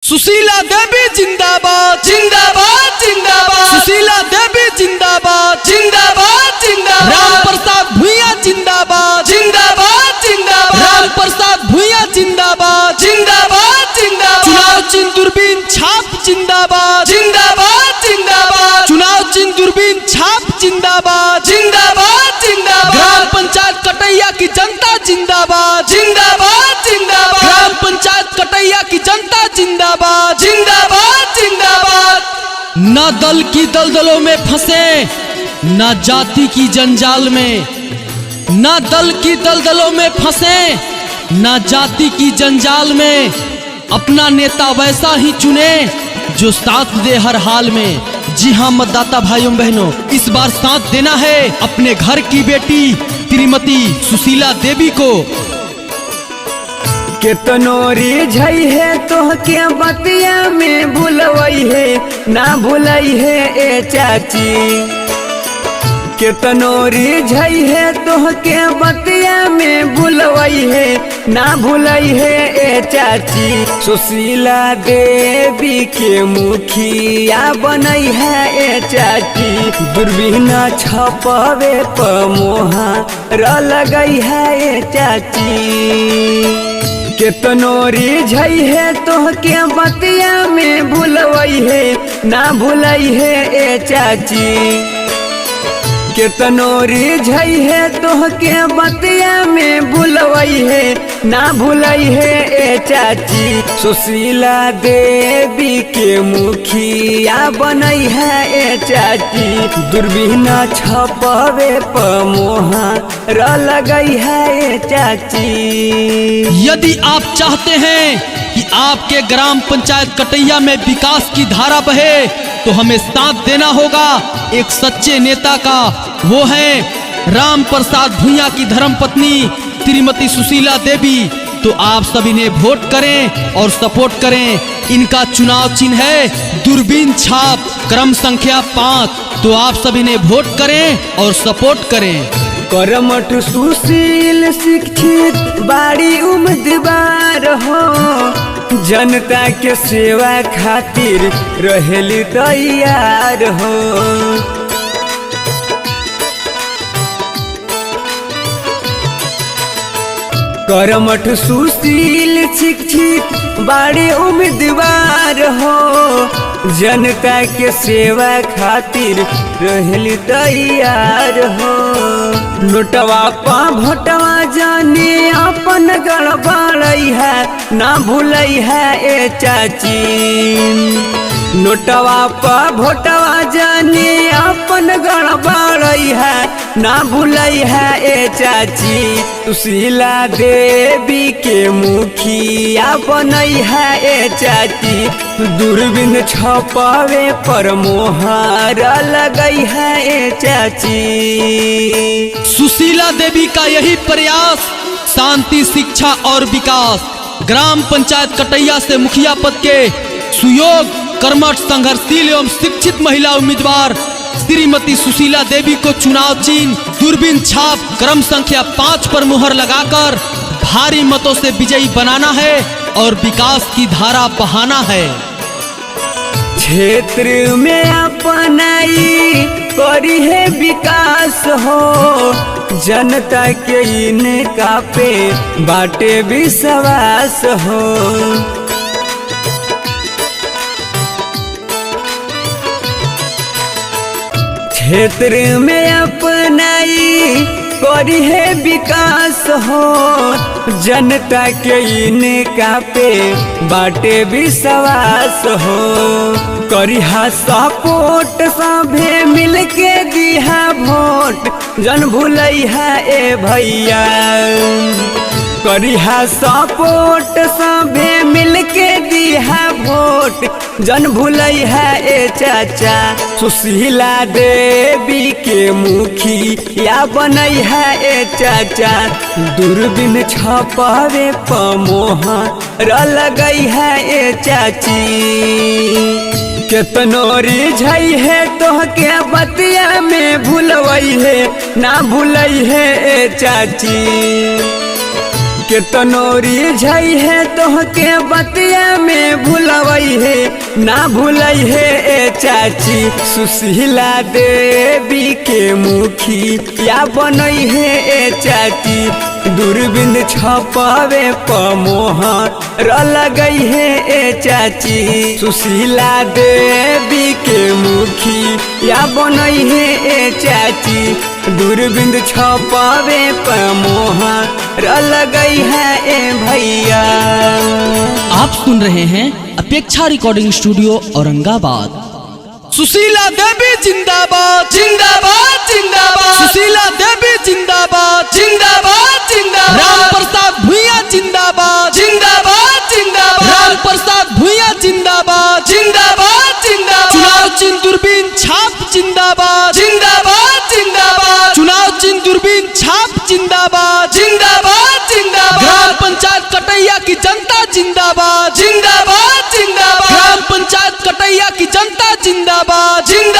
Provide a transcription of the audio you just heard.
सुशीला देवी जिंदाबाद जिंदाबाद जिंदाबाद। सुशीला देवी जिंदाबाद जिंदाबाद जिंदाबाद। राम प्रसाद भूया जिंदाबाद जिंदाबाद जिंदाबाद। राम प्रसाद भूया जिंदाबाद जिंदाबाद जिंदाबाद। चुनाव चिन्ह दूरबीन छाप जिंदाबाद जिंदाबाद जिंदाबाद। चुनाव चिन्ह दूरबीन छाप जिंदाबाद जिंदाबाद जिंदाबाद। ग्राम पंचायत कटैया की जनता जिंदाबाद जिंदाबाद जिंदाबाद। ग्राम पंचायत कटैया की जनता जिंदाबाद जिंदाबाद जिंदाबाद। ना दल की दलदलों में फंसे, ना जाति की जंजाल में, ना दल की दलदलों में फंसे, ना जाति की जंजाल में। अपना नेता वैसा ही चुने जो साथ दे हर हाल में। जी हाँ मतदाता भाइयों बहनों, इस बार साथ देना है अपने घर की बेटी श्रीमती सुशीला देवी को। केतनो रिझई है तो के बतिया में भूलवई है, ना भूलई है ए चाची। केतनो रिझई है तो के बतिया में भूलवई है, ना भूलई है ए चाची। सुशीला देवी के मुखिया बनई है ए चाची। दूरबीन छपवे पर मोहर लगई है ए चाची। केतनो रिझई है तो के बतिया में भूलवई है, ना भूलई है ए चाची। केतनो रिझई है तो के बतिया में भूलवई है, ना भूलई है ए चाची। सुशीला देवी के मुखिया बनई है ए चाची। दूरबीन छपवे पर मोहर लगई है ए चाची। यदि आप चाहते हैं कि आपके ग्राम पंचायत कटैया में विकास की धारा बहे तो हमें साथ देना होगा एक सच्चे नेता का। वो है राम प्रसाद भूया की धर्मपत्नी श्रीमती सुशीला देवी। तो आप सभी ने वोट करें और सपोर्ट करें। इनका चुनाव चिन्ह है दूरबीन छाप क्रम संख्या 5। तो आप सभी ने वोट करें और सपोर्ट करें। कर्मठ सुशील शिक्षित बाड़ी उम्मीदवार हो, जनता के सेवा खातिर रहेली तैयार हो। कर्मठ सुशील शिक्षित बाड़ी उम्मीदवार हो, जनता के सेवा खातिर रहेली तैयार हो। नोटवा पा भोटवा जाने अपन गड़बड़ई है, ना भूलई है ए चाची। नोटवा पा भोटवा जाने अपन गड़बड़ई है, ना भूलई है ए चाची। सुशीला देवी के मुखिया बनई है ए चाची। दूरबीन छपवे पर मोहर लगई है ए चाची। सुशीला देवी का यही प्रयास शांति, शिक्षा और विकास। ग्राम पंचायत कटैया से मुखिया पद के सुयोग कर्मठ, संघर्षशील एवं शिक्षित महिला उम्मीदवार श्रीमती सुशीला देवी को चुनाव चिन्ह दूरबीन छाप क्रम संख्या 5 पर मुहर लगाकर भारी मतों से विजयी बनाना है और विकास की धारा बहाना है। क्षेत्र में अपनाई करी है विकास हो, जनता के इनका पे बाटे विश्वास हो। क्षेत्र में अपनाई करी है विकास हो, जनता के इनका पे बाटे विश्वास हो। करिहा सपोर्ट सभे मिलके दिहा वोट, जन भूलई है ए भैया। करिहा सपोर्ट सभे मिलके दिहा वोट, जन भूलई है ए चाचा। सुशीला देवी के मुखिया बनई है ए चाचा। दूरबीन छपवे पर मोहर लगई है ए चाची। केतनो रिझई है तो के बतिया में भूलवई है, ना भूलई है ए चाची। केतनोरी झई है तोहके बतिया में भुलवई है ना भुलई है ए चाची सुशीला देवी के मुखी या बनई है ए चाची दूरबीन छपावे पमोहर लगई है ए चाची सुशीला देवी के मुखी या बनई है ए चाची दूरबीन छपावे पमोहर लगई है ए भैया। आप सुन रहे हैं अपेक्षा रिकॉर्डिंग स्टूडियो औरंगाबाद। सुशीला देवी जिंदाबाद जिंदाबाद जिंदाबाद, सुशीला देवी जिंदाबाद जिंदाबाद जिंदाबाद, राम प्रसाद भुइयां जिंदाबाद जिंदाबाद जिंदाबाद, राम प्रसाद भुइयां जिंदाबाद जिंदाबाद जिंदाबाद, चुनाव चिन्ह दूरबीन छाप जिंदाबाद जिंदाबाद जिंदाबाद, चुनाव चिन्ह दूरबीन छाप जिंदाबाद जिंदाबाद जिंदाबाद, ग्राम पंचायत कटैया की जनता जिंदाबाद जिंदाबाद जिंदाबाद, ग्राम पंचायत कटैया की जनता जिंदाबाद जिंदाबाद।